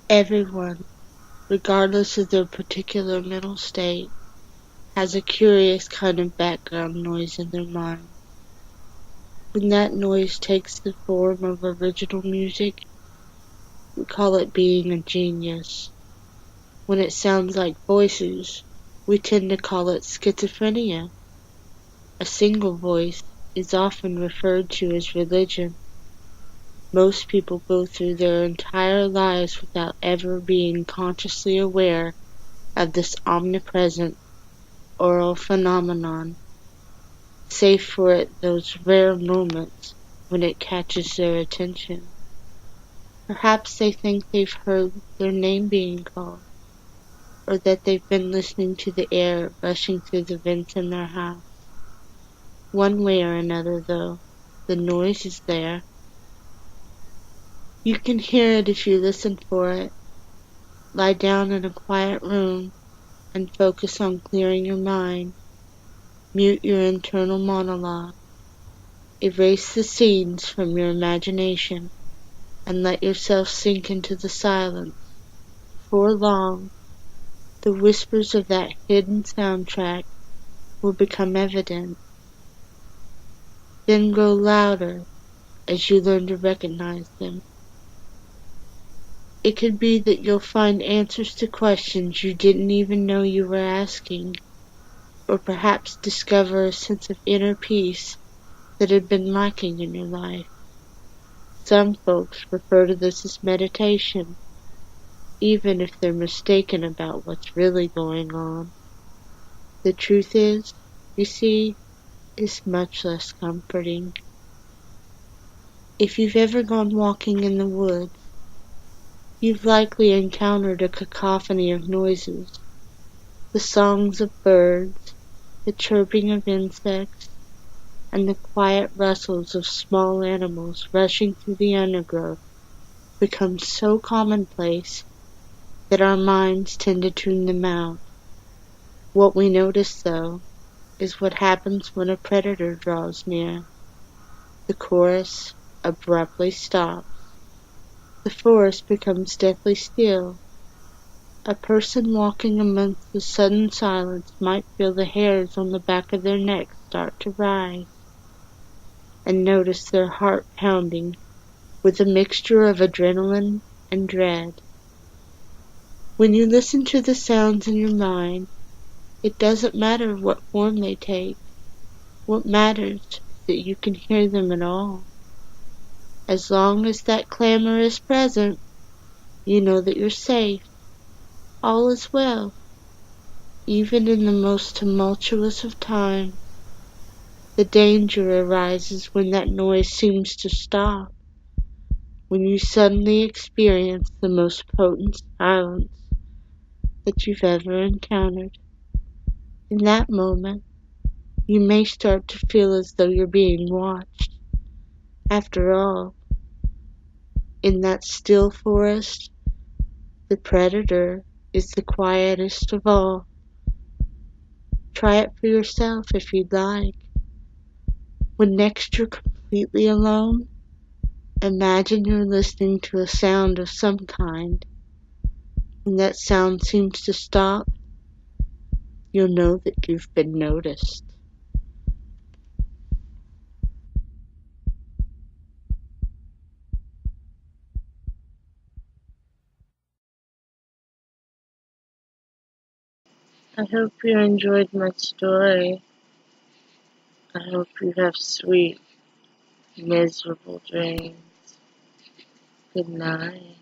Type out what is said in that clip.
Everyone, regardless of their particular mental state, has a curious kind of background noise in their mind. When that noise takes the form of original music, we call it being a genius. When it sounds like voices, we tend to call it schizophrenia. A single voice is often referred to as religion. Most people go through their entire lives without ever being consciously aware of this omnipresent aural phenomenon, save for those rare moments when it catches their attention. Perhaps they think they've heard their name being called, or that they've been listening to the air rushing through the vents in their house. One way or another, though, the noise is there. You can hear it if you listen for it. Lie down in a quiet room and focus on clearing your mind. Mute your internal monologue. Erase the scenes from your imagination and let yourself sink into the silence. Before long, the whispers of that hidden soundtrack will become evident, then grow louder as you learn to recognize them. It could be that you'll find answers to questions you didn't even know you were asking, or perhaps discover a sense of inner peace that had been lacking in your life. Some folks refer to this as meditation, even if they're mistaken about what's really going on. The truth is, you see, is much less comforting. If you've ever gone walking in the woods, you've likely encountered a cacophony of noises. The songs of birds, the chirping of insects, and the quiet rustles of small animals rushing through the undergrowth become so commonplace that our minds tend to tune them out. What we notice, though, is what happens when a predator draws near. The chorus abruptly stops. The forest becomes deathly still. A person walking amongst the sudden silence might feel the hairs on the back of their neck start to rise, and notice their heart pounding with a mixture of adrenaline and dread. When you listen to the sounds in your mind, it doesn't matter what form they take. What matters is that you can hear them at all. As long as that clamor is present, you know that you're safe. All is well. Even in the most tumultuous of times, the danger arises when that noise seems to stop, when you suddenly experience the most potent silence that you've ever encountered. In that moment, you may start to feel as though you're being watched. After all, in that still forest, the predator is the quietest of all. Try it for yourself if you'd like. When next you're completely alone, imagine you're listening to a sound of some kind. When that sound seems to stop, you'll know that you've been noticed. I hope you enjoyed my story. I hope you have sweet, miserable dreams. Good night.